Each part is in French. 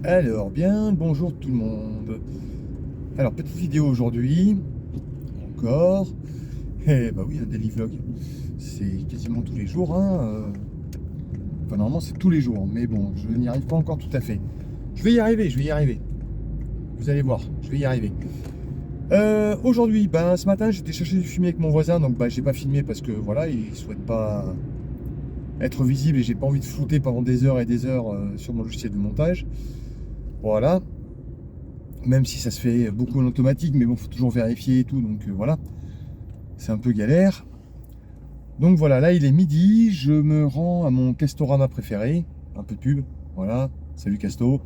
Alors, bien, bonjour tout le monde. Alors, petite vidéo aujourd'hui, encore. Eh bah oui, un daily vlog. C'est quasiment tous les jours, hein. Enfin, normalement, c'est tous les jours, mais bon, je n'y arrive pas encore tout à fait. Je vais y arriver, je vais y arriver. Vous allez voir, je vais y arriver. Aujourd'hui, ben, ce matin, j'étais chercher du fumier avec mon voisin, donc bah, j'ai pas filmé parce que voilà, il souhaite pas être visible et j'ai pas envie de flouter pendant des heures et des heures sur mon logiciel de montage. Voilà. Même si ça se fait beaucoup en automatique, mais bon, faut toujours vérifier et tout, donc voilà, c'est un peu galère. Donc voilà, là il est midi, je me rends à mon Castorama préféré, un peu de pub, voilà, salut Casto.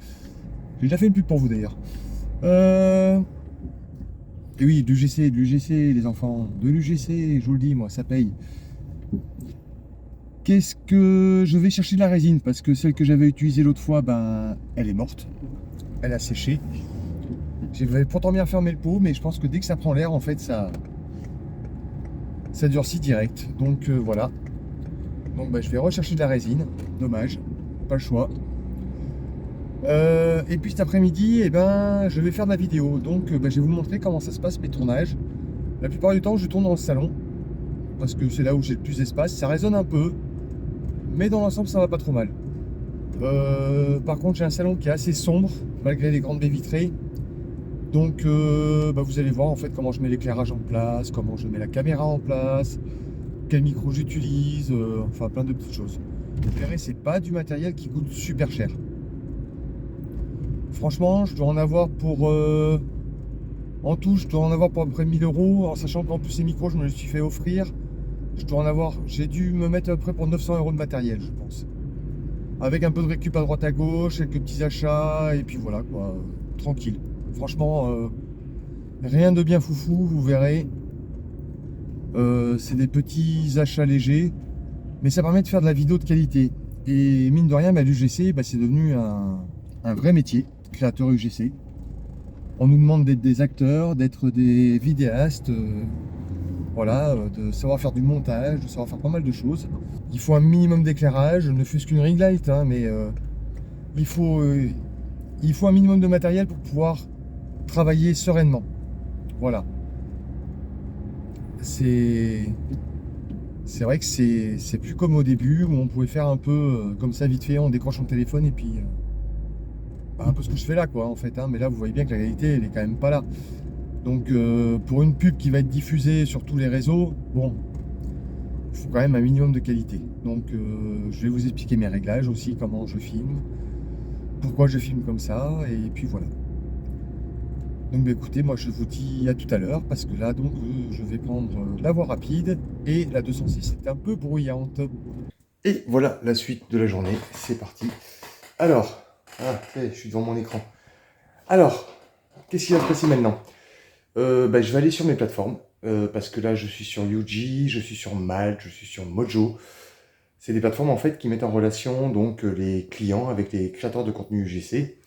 J'ai déjà fait une pub pour vous d'ailleurs. Et oui, de l'UGC les enfants, de l'UGC, je vous le dis, moi, ça paye. Qu'est-ce que je vais chercher de la résine, parce que celle que j'avais utilisée l'autre fois, ben, elle est morte, elle a séché. J'avais pourtant bien fermé le pot, mais je pense que dès que ça prend l'air, en fait, ça durcit direct. Donc voilà. Donc bah, je vais rechercher de la résine. Dommage, pas le choix. Et puis cet après-midi, eh ben, je vais faire de la vidéo. Donc bah, je vais vous montrer comment ça se passe mes tournages. La plupart du temps, je tourne dans le salon parce que c'est là où j'ai le plus d'espace. Ça résonne un peu, mais dans l'ensemble, ça va pas trop mal. Par contre, j'ai un salon qui est assez sombre malgré les grandes baies vitrées. Donc bah, vous allez voir en fait comment je mets l'éclairage en place, comment je mets la caméra en place, quel micro j'utilise, enfin plein de petites choses. Vous verrez, c'est pas du matériel qui coûte super cher. Franchement, je dois en avoir pour en tout, je dois en avoir pour à peu près 1000 euros, en sachant qu'en plus ces micros, je me les suis fait offrir. Je dois en avoir, j'ai dû me mettre à peu près pour 900 euros de matériel, je pense. Avec un peu de récup à droite à gauche, quelques petits achats, et puis voilà quoi, tranquille. Franchement, rien de bien foufou, vous verrez. C'est des petits achats légers, mais ça permet de faire de la vidéo de qualité. Et mine de rien, bah, l'UGC, bah, c'est devenu un vrai métier, créateur UGC. On nous demande d'être des acteurs, d'être des vidéastes, voilà, de savoir faire du montage, de savoir faire pas mal de choses. Il faut un minimum d'éclairage, ne fût-ce qu'une ring light, hein, mais il faut, euh, il faut un minimum de matériel pour pouvoir travailler sereinement. Voilà. C'est c'est vrai que c'est plus comme au début où on pouvait faire un peu comme ça vite fait, on décroche son téléphone et puis bah, un peu ce que je fais là quoi en fait, hein. Mais là vous voyez bien que la qualité elle est quand même pas là. Donc pour une pub qui va être diffusée sur tous les réseaux, bon, il faut quand même un minimum de qualité. Donc je vais vous expliquer mes réglages aussi, comment je filme, pourquoi je filme comme ça, et puis voilà. Donc bah, écoutez, moi je vous dis à tout à l'heure, parce que là donc je vais prendre la voie rapide, et la 206 est un peu bruyante. Et voilà la suite de la journée, c'est parti. Alors, je suis devant mon écran. Alors, qu'est-ce qui va se passer maintenant? Bah, je vais aller sur mes plateformes, parce que là je suis sur Yuji, je suis sur Malt, je suis sur Mojo. C'est des plateformes en fait qui mettent en relation donc les clients avec les créateurs de contenu UGC.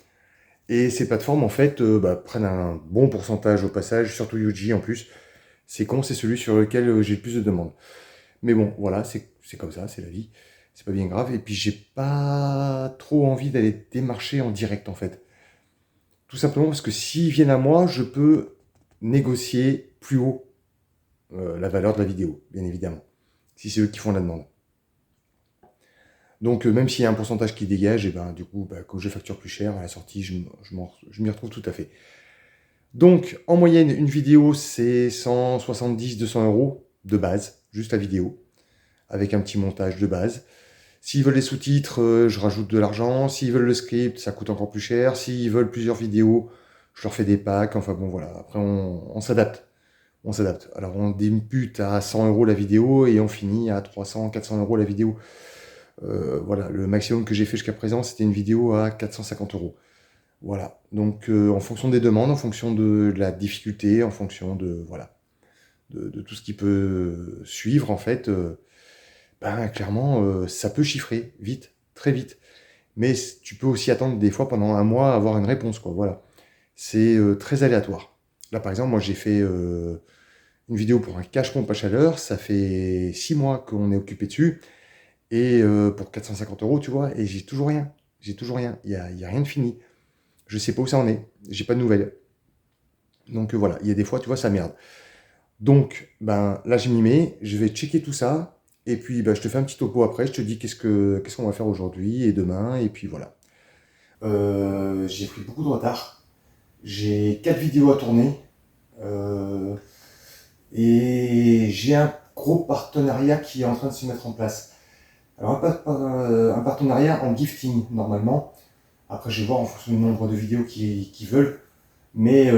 Et ces plateformes en fait bah, prennent un bon pourcentage au passage, surtout Yuji en plus. C'est con, c'est celui sur lequel j'ai le plus de demandes. Mais bon, voilà, c'est comme ça, c'est la vie. C'est pas bien grave. Et puis j'ai pas trop envie d'aller démarcher en direct en fait. Tout simplement parce que s'ils viennent à moi, je peux négocier plus haut la valeur de la vidéo, bien évidemment. Si c'est eux qui font la demande. Donc même s'il y a un pourcentage qui dégage, et ben du coup, bah, quand je facture plus cher à la sortie, je m'y retrouve tout à fait. Donc en moyenne, une vidéo, c'est 170-200 euros de base, juste la vidéo, avec un petit montage de base. S'ils veulent les sous-titres, je rajoute de l'argent. S'ils veulent le script, ça coûte encore plus cher. S'ils veulent plusieurs vidéos, je leur fais des packs. Enfin bon, voilà. Après, on s'adapte. On s'adapte. Alors, on débute à 100 euros la vidéo et on finit à 300-400 euros la vidéo. Voilà, le maximum que j'ai fait jusqu'à présent, c'était une vidéo à 450 euros. Voilà. Donc, en fonction des demandes, en fonction de la difficulté, en fonction de, voilà, de tout ce qui peut suivre, en fait, ben, clairement, ça peut chiffrer vite, très vite. Mais tu peux aussi attendre des fois pendant un mois à avoir une réponse, quoi. Voilà. C'est très aléatoire. Là, par exemple, moi, j'ai fait une vidéo pour un cache-pompe à chaleur. Ça fait 6 mois qu'on est occupé dessus. Et pour 450 euros, tu vois, et j'ai toujours rien. J'ai toujours rien. Il y a rien de fini. je sais pas où ça en est. J'ai pas de nouvelles. Donc voilà, il y a des fois, tu vois, ça merde. Donc, ben là, je m'y mets, je vais checker tout ça, et puis ben, je te fais un petit topo après, je te dis qu'est-ce qu'on va faire aujourd'hui et demain, et puis voilà. J'ai pris beaucoup de retard. J'ai 4 vidéos à tourner, euh, et j'ai un gros partenariat qui est en train de se mettre en place. Alors, un partenariat en gifting, normalement. Après, je vais voir en fonction du nombre de vidéos qu'ils veulent, mais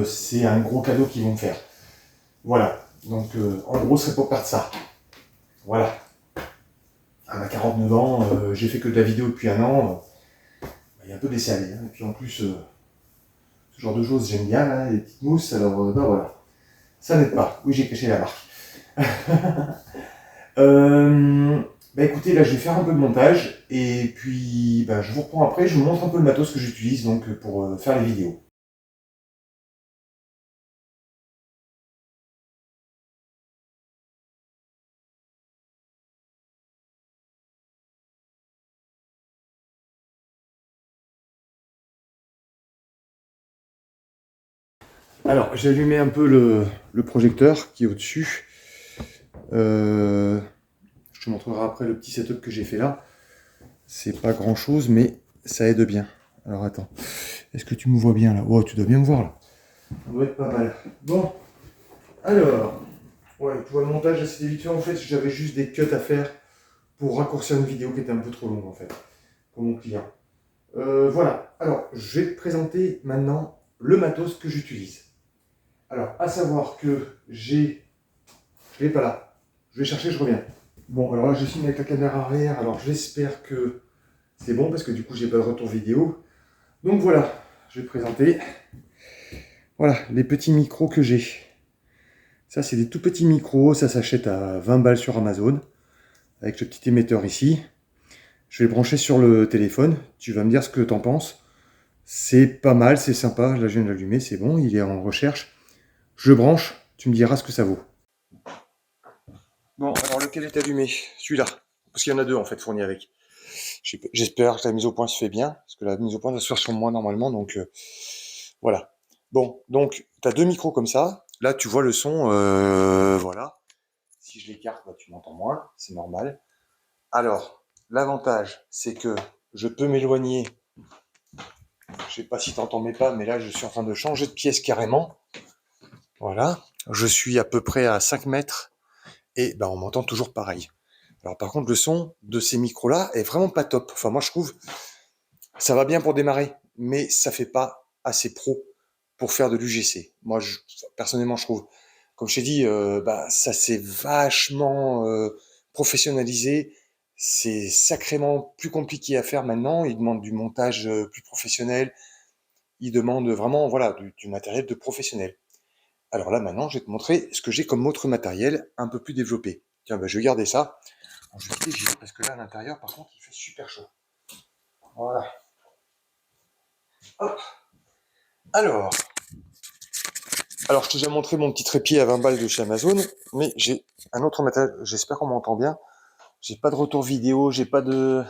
c'est un gros cadeau qu'ils vont me faire. Voilà, donc en gros, c'est pour perdre ça. Voilà. À 49 ans, j'ai fait que de la vidéo depuis un an. Il y a un peu laissé aller. Hein. Et puis en plus, ce genre de choses, j'aime bien, là, les petites mousses. Alors, ben voilà. Ça n'aide pas. Oui, j'ai caché la marque. Bah écoutez, là, je vais faire un peu de montage. Et puis, bah, je vous reprends après. Je vous montre un peu le matos que j'utilise donc pour faire les vidéos. Alors, j'ai allumé un peu le projecteur qui est au-dessus. Je te montrerai après le petit setup que j'ai fait là. C'est pas grand chose, mais ça aide bien. Alors attends, est-ce que tu me vois bien là? Oh, tu dois bien me voir là. Ça doit être pas mal. Bon, alors, ouais, tu vois le montage, c'était vite fait en fait. J'avais juste des cuts à faire pour raccourcir une vidéo qui était un peu trop longue en fait, pour mon client. Voilà, alors je vais te présenter maintenant le matos que j'utilise. Alors, à savoir que j'ai. Je l'ai pas là. Je vais chercher, je reviens. Bon, alors là, je filme avec la caméra arrière. Alors, j'espère que c'est bon parce que du coup, j'ai pas de retour vidéo. Donc voilà, je vais te présenter. Voilà, les petits micros que j'ai. Ça, c'est des tout petits micros. Ça s'achète à 20 balles sur Amazon. Avec le petit émetteur ici. Je vais le brancher sur le téléphone. Tu vas me dire ce que tu en penses. C'est pas mal, c'est sympa. Là, je viens de l'allumer, c'est bon. Il est en recherche. Je le branche. Tu me diras ce que ça vaut. Bon, alors lequel est allumé? Celui-là. Parce qu'il y en a deux en fait fournis avec. J'espère que la mise au point se fait bien. Parce que la mise au point doit se faire sur moi normalement. Donc voilà. Bon, donc tu as deux micros comme ça. Là, tu vois le son. Voilà. Si je l'écarte, bah, tu m'entends moins. C'est normal. Alors, l'avantage, c'est que je peux m'éloigner. Je sais pas si tu entends mes pas, mais là, je suis en train de changer de pièce carrément. Voilà. Je suis à peu près à 5 mètres. Et ben, on m'entend toujours pareil. Alors par contre, le son de ces micros-là est vraiment pas top. Enfin, moi, je trouve, ça va bien pour démarrer, mais ça fait pas assez pro pour faire de l'UGC. Moi, personnellement, je trouve, comme je t'ai dit, bah, ça s'est vachement professionnalisé. C'est sacrément plus compliqué à faire maintenant. Il demande du montage plus professionnel. Il demande vraiment, voilà, du matériel de professionnel. Alors là, maintenant, je vais te montrer ce que j'ai comme autre matériel un peu plus développé. Tiens, bah, je vais garder ça. Alors, je vais quitter Gilles parce que là, à l'intérieur, par contre, il fait super chaud. Voilà. Hop. Alors, je t'ai déjà montré mon petit trépied à 20 balles de chez Amazon, mais j'ai un autre matériel. J'espère qu'on m'entend bien. J'ai pas de retour vidéo, j'ai pas de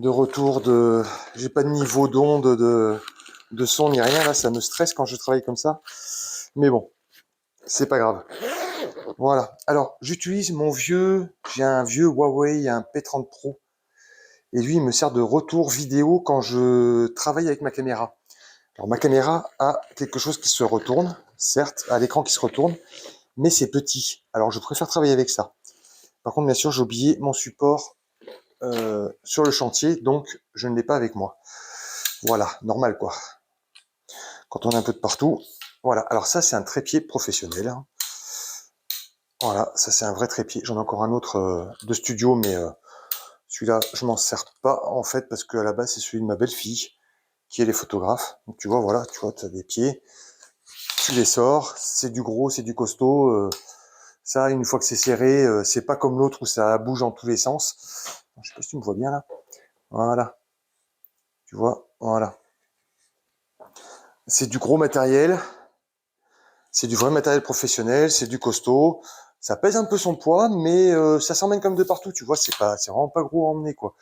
retour de, j'ai pas de niveau d'onde, de son ni rien. Là, ça me stresse quand je travaille comme ça. Mais bon, c'est pas grave. Voilà. Alors, j'utilise j'ai un vieux Huawei, un P30 Pro. Et lui, il me sert de retour vidéo quand je travaille avec ma caméra. Alors, ma caméra a quelque chose qui se retourne, certes, à l'écran qui se retourne, mais c'est petit. Alors, je préfère travailler avec ça. Par contre, bien sûr, j'ai oublié mon support sur le chantier, donc je ne l'ai pas avec moi. Voilà, normal quoi. Quand on a un peu de partout. Voilà, alors ça, c'est un trépied professionnel. Hein. Voilà, ça, c'est un vrai trépied. J'en ai encore un autre de studio, mais celui-là, je m'en sers pas, en fait, parce qu'à la base, c'est celui de ma belle-fille, qui est les photographes. Donc, tu vois, voilà, tu vois, tu as des pieds. Tu les sors, c'est du gros, c'est du costaud. Ça, une fois que c'est serré, c'est pas comme l'autre où ça bouge en tous les sens. Je sais pas si tu me vois bien là. Voilà. Tu vois, voilà. C'est du gros matériel. C'est du vrai matériel professionnel, c'est du costaud. Ça pèse un peu son poids, mais ça s'emmène comme de partout. Tu vois, c'est vraiment pas gros à emmener, quoi.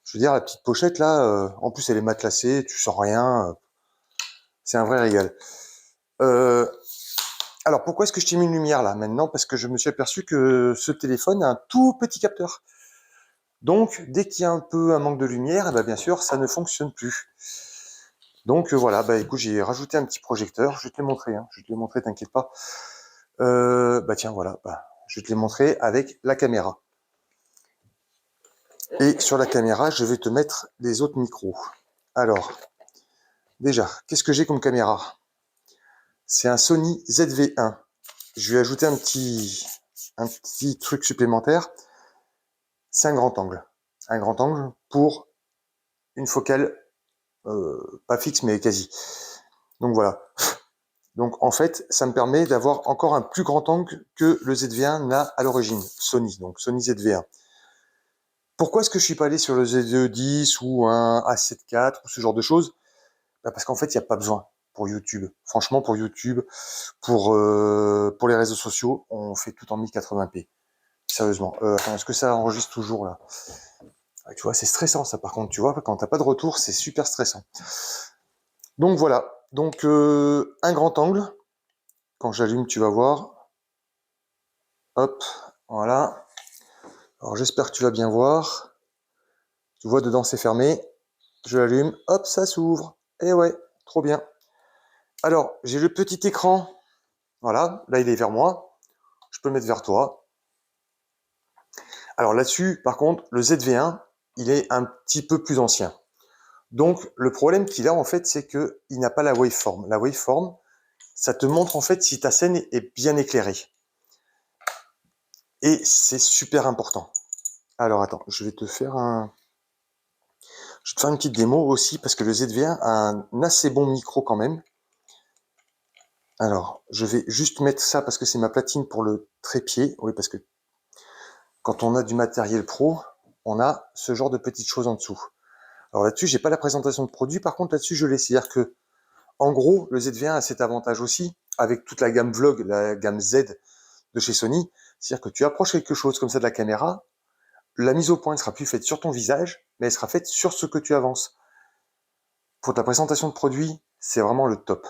Je veux dire, la petite pochette là, en plus elle est matelassée, tu sens rien, c'est un vrai régal. Alors pourquoi est-ce que je t'ai mis une lumière là maintenant? Parce que je me suis aperçu que ce téléphone a un tout petit capteur. Donc dès qu'il y a un peu un manque de lumière, eh ben, bien sûr ça ne fonctionne plus. Donc voilà, bah écoute, j'ai rajouté un petit projecteur, je vais te le montrer, hein. Je vais te le montrer, t'inquiète pas. Bah tiens, voilà, bah, je vais te les montrer avec la caméra. Et sur la caméra, je vais te mettre les autres micros. Alors, déjà, qu'est-ce que j'ai comme caméra? C'est un Sony ZV-1. Je vais ajouter un petit truc supplémentaire. C'est un grand angle. Un grand angle pour une focale, pas fixe, mais quasi. Donc voilà. Donc en fait, ça me permet d'avoir encore un plus grand angle que le ZV-1 n'a à l'origine. Sony, donc Sony ZV-1. Pourquoi est-ce que je suis pas allé sur le ZV-10 ou un A7 IV ou ce genre de choses? Bah parce qu'en fait, il n'y a pas besoin pour YouTube. Franchement, pour YouTube, pour les réseaux sociaux, on fait tout en 1080p. Sérieusement. Attends, est-ce que ça enregistre toujours là? Ah, tu vois, c'est stressant ça par contre, tu vois, quand t'as pas de retour, c'est super stressant. Donc voilà. Donc un grand angle. Quand j'allume, tu vas voir. Hop, voilà. Alors j'espère que tu vas bien voir. Tu vois, dedans c'est fermé. Je l'allume, hop, ça s'ouvre. Et ouais, trop bien. Alors, j'ai le petit écran. Voilà, là il est vers moi. Je peux le mettre vers toi. Alors là-dessus, par contre, le ZV1, il est un petit peu plus ancien. Donc, le problème qu'il a, en fait, c'est qu'il n'a pas la waveform. La waveform, ça te montre, en fait, si ta scène est bien éclairée. Et c'est super important. Alors, attends, je vais te faire une petite démo aussi, parce que le ZV1 a un assez bon micro quand même. Alors, je vais juste mettre ça parce que c'est ma platine pour le trépied. Oui, parce que quand on a du matériel pro, on a ce genre de petites choses en dessous. Alors là-dessus, j'ai pas la présentation de produit. Par contre, là-dessus, je l'ai. C'est-à-dire que, en gros, le ZV1 a cet avantage aussi, avec toute la gamme Vlog, la gamme Z de chez Sony. C'est-à-dire que tu approches quelque chose comme ça de la caméra, la mise au point ne sera plus faite sur ton visage, mais elle sera faite sur ce que tu avances. Pour ta présentation de produit, c'est vraiment le top.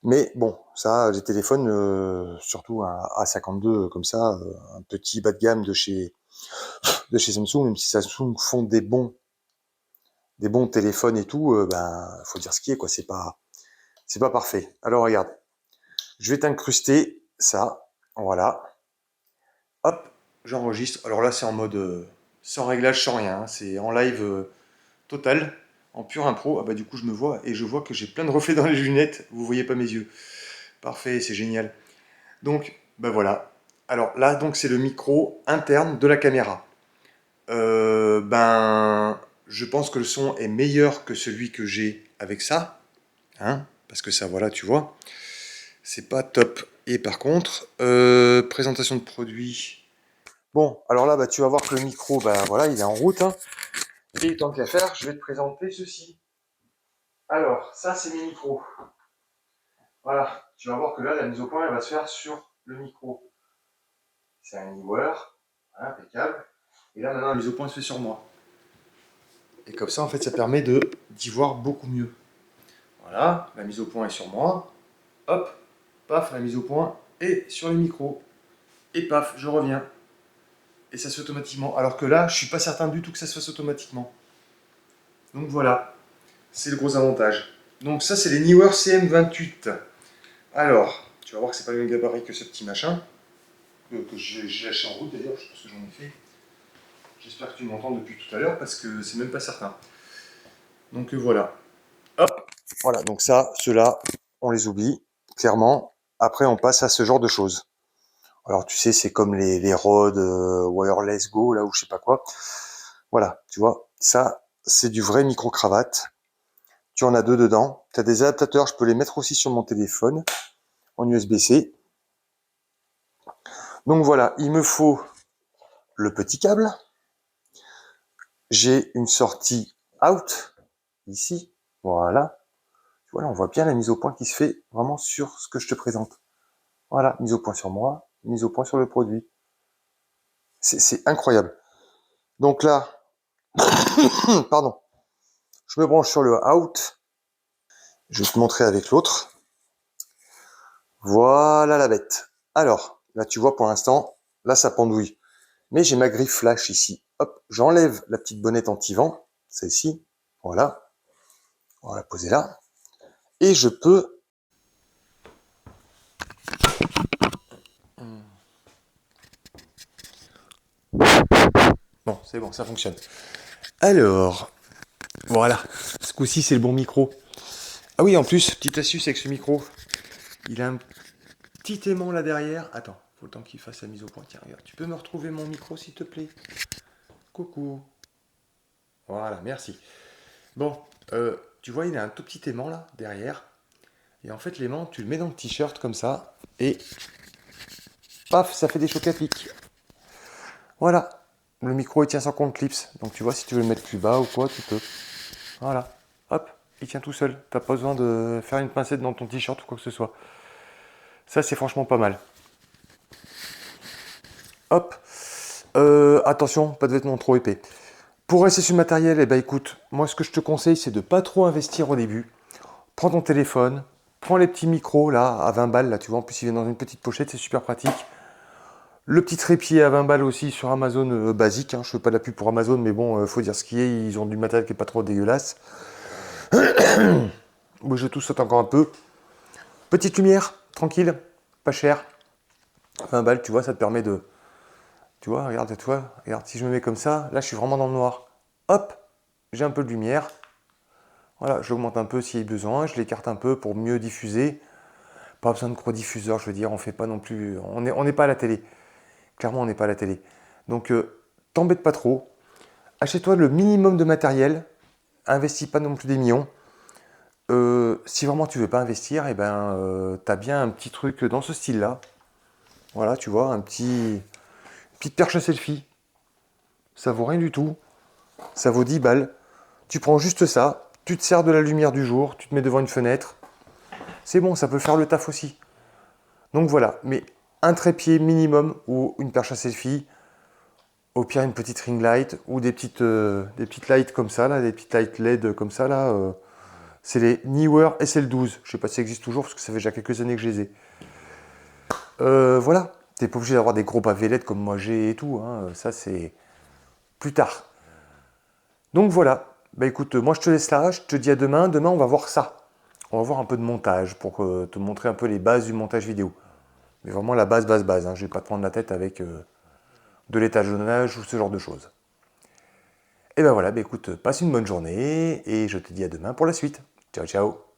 Mais bon, ça, les téléphones, surtout un A52 comme ça, un petit bas de gamme de chez Samsung, même si Samsung font des bons téléphones et tout, ben, faut dire ce qui est, quoi. C'est pas parfait. Alors regarde, je vais t'incruster ça, voilà. Hop, j'enregistre. Alors là, c'est en mode sans réglage, sans rien, hein. C'est en live total, en pur impro. Ah bah du coup, je me vois et je vois que j'ai plein de reflets dans les lunettes. Vous voyez pas mes yeux. Parfait, c'est génial. Donc, ben voilà. Alors là, donc c'est le micro interne de la caméra. Ben, je pense que le son est meilleur que celui que j'ai avec ça, hein, parce que ça, voilà, tu vois, c'est pas top. Et par contre, présentation de produit. Bon, alors là, bah, tu vas voir que le micro, ben voilà, il est en route, hein. Et tant qu'à faire, je vais te présenter ceci. Alors, ça, c'est mes micros. Voilà, tu vas voir que là, la mise au point, elle va se faire sur le micro. C'est un Neewer, impeccable. Et là, maintenant, la mise au point se fait sur moi. Et comme ça, en fait, ça permet d'y voir beaucoup mieux. Voilà, la mise au point est sur moi. Hop, paf, la mise au point est sur le micro. Et paf, je reviens. Et ça se fait automatiquement. Alors que là, je suis pas certain du tout que ça se fasse automatiquement. Donc voilà, c'est le gros avantage. Donc ça, c'est les Neewer CM28. Alors, tu vas voir que c'est pas le même gabarit que ce petit machin. Que j'ai acheté en route d'ailleurs, je pense que j'en ai fait. J'espère que tu m'entends depuis tout à l'heure parce que c'est même pas certain. Donc voilà. Hop. Voilà, donc ça, ceux-là, on les oublie, clairement. Après, on passe à ce genre de choses. Alors, tu sais, c'est comme les Rode Wireless Go, là, ou je sais pas quoi. Voilà, tu vois, ça, c'est du vrai micro-cravate. Tu en as deux dedans. Tu as des adaptateurs, je peux les mettre aussi sur mon téléphone, en USB-C. Donc voilà, il me faut le petit câble. J'ai une sortie out, ici. Voilà. Voilà, on voit bien la mise au point qui se fait vraiment sur ce que je te présente. Voilà, mise au point sur moi, mise au point sur le produit. C'est incroyable. Donc là, Pardon. Je me branche sur le out. Je vais te montrer avec l'autre. Voilà la bête. Alors, là tu vois pour l'instant, là ça pendouille. Mais j'ai ma griffe flash ici. Hop, j'enlève la petite bonnette anti-vent, celle-ci. Voilà. On va la poser là. Et je peux... Bon, c'est bon, ça fonctionne. Alors, voilà. Ce coup-ci, c'est le bon micro. Ah oui, en plus, petite astuce avec ce micro. Il a un petit aimant là derrière. Attends, faut le temps qu'il fasse la mise au point. Tiens, regarde. Tu peux me retrouver mon micro, s'il te plaît? Coucou. Voilà, merci. Bon, tu vois, il a un tout petit aimant là, derrière. Et en fait, l'aimant, tu le mets dans le t-shirt comme ça. Et paf, ça fait des chocs à pic. Voilà. Le micro, il tient sans compte clips. Donc tu vois, si tu veux le mettre plus bas ou quoi, tu peux. Voilà. Hop, il tient tout seul. T'as pas besoin de faire une pincette dans ton t-shirt ou quoi que ce soit. Ça, c'est franchement pas mal. Hop. Attention, pas de vêtements trop épais. Pour rester sur le matériel, eh ben, écoute, moi ce que je te conseille, c'est de pas trop investir au début. Prends ton téléphone, prends les petits micros là, à 20 balles, là tu vois, en plus il vient dans une petite pochette, c'est super pratique. Le petit trépied à 20 balles aussi sur Amazon basique, hein. Je fais pas de la pub pour Amazon, mais bon, faut dire ce qui est, ils ont du matériel qui est pas trop dégueulasse. Moi je tout saute encore un peu. Petite lumière, tranquille, pas cher. 20 balles, tu vois, ça te permet de... Tu vois, regarde, regarde, si je me mets comme ça, là je suis vraiment dans le noir. Hop, j'ai un peu de lumière. Voilà, j'augmente un peu s'il y a besoin, je l'écarte un peu pour mieux diffuser. Pas besoin de gros diffuseurs, je veux dire, on fait pas non plus... On n'est pas à la télé. Clairement, on n'est pas à la télé. Donc, t'embête pas trop. Achète-toi le minimum de matériel. Investis pas non plus des millions. Si vraiment tu veux pas investir, eh ben, t'as bien un petit truc dans ce style-là. Voilà, tu vois, une petite perche à selfie. Ça vaut rien du tout. Ça vaut 10 balles. Tu prends juste ça, tu te sers de la lumière du jour, tu te mets devant une fenêtre. C'est bon, ça peut faire le taf aussi. Donc voilà, mais un trépied minimum ou une perche à selfie, au pire une petite ring light ou des petites lights comme ça, là, des petites lights LED comme ça, là. C'est les Neewer SL12. Je sais pas si ça existe toujours parce que ça fait déjà quelques années que je les ai. Voilà, t'es pas obligé d'avoir des gros pavés LED comme moi j'ai et tout, hein. Ça c'est plus tard. Donc voilà, bah écoute, moi je te laisse là, je te dis à demain. Demain on va voir ça. On va voir un peu de montage pour te montrer un peu les bases du montage vidéo. Mais vraiment la base, hein. Je vais pas te prendre la tête avec de l'étalonnage ou ce genre de choses. Et ben voilà, bah écoute, passe une bonne journée et je te dis à demain pour la suite. Ciao, ciao.